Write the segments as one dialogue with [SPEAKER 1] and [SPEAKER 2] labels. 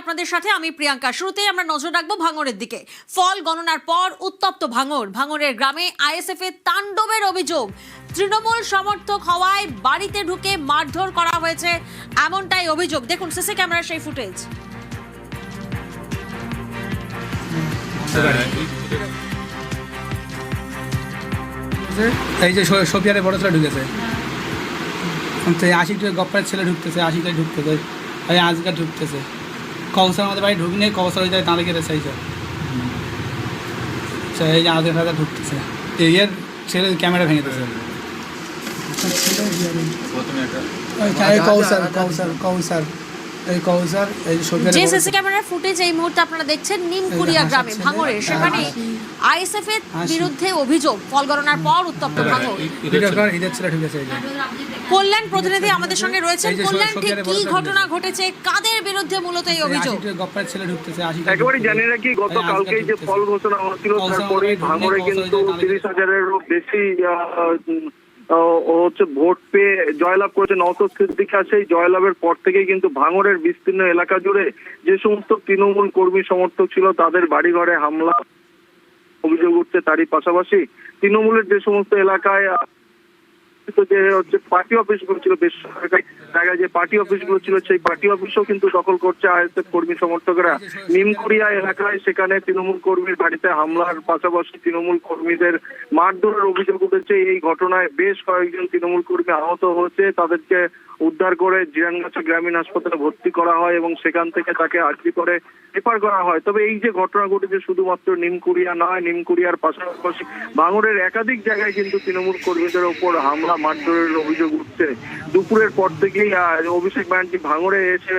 [SPEAKER 1] আপনাদের সাথে আমি প্রিয়াঙ্কা। শুরুতেই আমরা নজর রাখবো ভাঙড়ের দিকে। ফল গণনার পর উত্তপ্ত ভাঙড়ের গ্রামে আইএসএফ এর তাণ্ডবের অভিযোগ। তৃণমূল সমর্থক হওয়ায় বাড়িতে ঢুকে মারধর করা হয়েছে, এমনটাই অভিযোগ। দেখুন সিসি ক্যামেরার সেই ফুটেজ।
[SPEAKER 2] এই যে সোফিয়ারে বড় ছেলে ঢুকেছে, 80 গপ্পারের ছেলে ঢুকতেছে, 80টাই ঢুকতেছে, এই আজকে ঢুকতেছে। কৌশল আমাদের বাড়ি ঢুকি নেই, কৌশল ওই জায়গায় তাঁড়ে গেছে। এই যে আজকে রাজা ঢুকতেছে, এর ছেলে ক্যামেরা ভেঙেতেছে।
[SPEAKER 1] যে সিসি ক্যামেরার ফুটেজ এই মুহূর্তে আপনারা দেখছেন নিমকুড়িয়া গ্রামে ভাঙড়ের, সেখানে আইএসএফ এর বিরুদ্ধে অভিযোগ। ফল গণনার পর উত্তপ্ত ভাঙড়। কল্যাণ প্রতিনিধি আমাদের সঙ্গে রয়েছেন। কল্যাণ, ঠিক কি ঘটনা ঘটেছে, কাদের বিরুদ্ধে মূলত এই অভিযোগ?
[SPEAKER 3] একেবারে জানি নাকি গতকালকেই যে ফল ঘোষণা হচ্ছিল, তারপরে ভাঙড়ে কিন্তু 30,000-এরও বেশি ভোট পেয়ে জয়লাভ করেছে নওশাদ সিদ্দিকী। সেই জয়লাভের পর থেকেই কিন্তু ভাঙড়ের বিস্তীর্ণ এলাকা জুড়ে যে সমস্ত তৃণমূল কর্মী সমর্থক ছিল তাদের বাড়িঘরে হামলা অভিযোগ উঠছে। তারই পাশাপাশি তৃণমূলের যে সমস্ত এলাকায় যে পার্টি অফিসগুলো ছিল, বেশ জায়গায় যে পার্টি অফিসগুলো ছিল, সেই পার্টি অফিসও কিন্তু দখল করছে আইএসএফ কর্মী সমর্থকরা। নিমকুড়িয়া এলাকায় সেখানে তৃণমূল কর্মীর বাড়িতে হামলার পাশাপাশি তৃণমূল কর্মীদের মারধরের অভিযোগ উঠেছে। এই ঘটনায় বেশ কয়েকজন তৃণমূল কর্মী আহত হয়েছে, তাদেরকে উদ্ধার করে জিরানগাছা গ্রামীণ হাসপাতালে ভর্তি করা হয় এবং সেখান থেকে তাকে আর্জি করে রেফার করা হয়। তবে এই যে ঘটনা ঘটেছে শুধুমাত্র নিমকুড়িয়া নয়, নিমকুড়িয়ার পাশাপাশি ভাঙড়ের একাধিক জায়গায় কিন্তু তৃণমূল কর্মীদের ওপর হামলা মারধরের অভিযোগ উঠছে। দুপুরের পর থেকেই অভিষেক ব্যানার্জি ভাঙড়ে এসে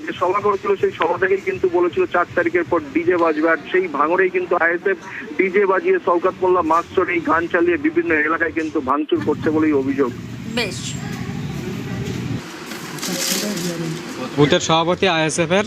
[SPEAKER 3] যে সভা করেছিল, সেই সভা থেকেই কিন্তু বলেছিল 4 তারিখের পর ডিজে বাজবে। আর সেই ভাঙড়েই কিন্তু আইএসএফ ডিজে বাজিয়ে শওকত মোল্লা মাস্টার এই গান চালিয়ে বিভিন্ন এলাকায় কিন্তু ভাঙচুর করছে বলেই অভিযোগ।
[SPEAKER 1] বেশ,
[SPEAKER 4] বুথের সভাপতি আইএসএফ এর,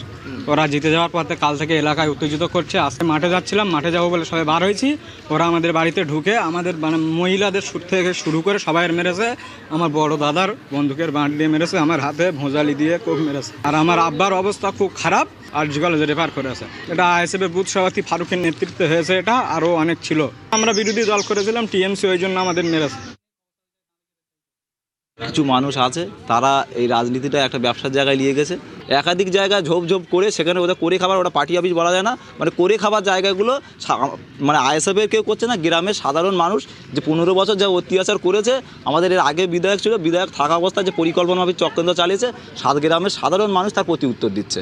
[SPEAKER 4] ওরা জিতে যাওয়ার পর কাল থেকে এলাকায় উত্তেজিত করছে। আজকে মাঠে যাচ্ছিলাম, মাঠে যাবো বলে সবাই বার হয়েছি, ওরা আমাদের বাড়িতে ঢুকে আমাদের মহিলাদের থেকে শুরু করে সবাই মেরেছে। আমার বড় দাদার বন্দুকের বাঁট দিয়ে মেরেছে, আমার হাতে ভোঁজালি দিয়ে কোপ মেরেছে। আর আমার আব্বার অবস্থা খুব খারাপ, আরজি কলেজে রেফার করেছে। এটা আইএসএফ এর বুথ সভাপতি ফারুকের নেতৃত্বে হয়েছে, এটা আরও অনেক ছিল। আমরা বিরোধী দল করেছিলাম টিএমসি, ওই জন্য আমাদের মেরেছে।
[SPEAKER 5] কিছু মানুষ আছে তারা এই রাজনীতিটা একটা ব্যবসার জায়গায় নিয়ে গেছে, একাধিক জায়গায় ঝোপ করে সেখানে ওদের করে খাবার, ওটা পার্টি অফিস বলা যায় না, মানে করে খাবার জায়গাগুলো মানে আইএসএফের কেউ করছে না, গ্রামের সাধারণ মানুষ যে 15 বছর যা অত্যাচার করেছে। আমাদের এর আগে বিধায়ক ছিল, বিধায়ক থাকা অবস্থায় যে পরিকল্পনা চক্রান্ত চালিয়েছে, গ্রামের সাধারণ মানুষ তার প্রতি উত্তর দিচ্ছে।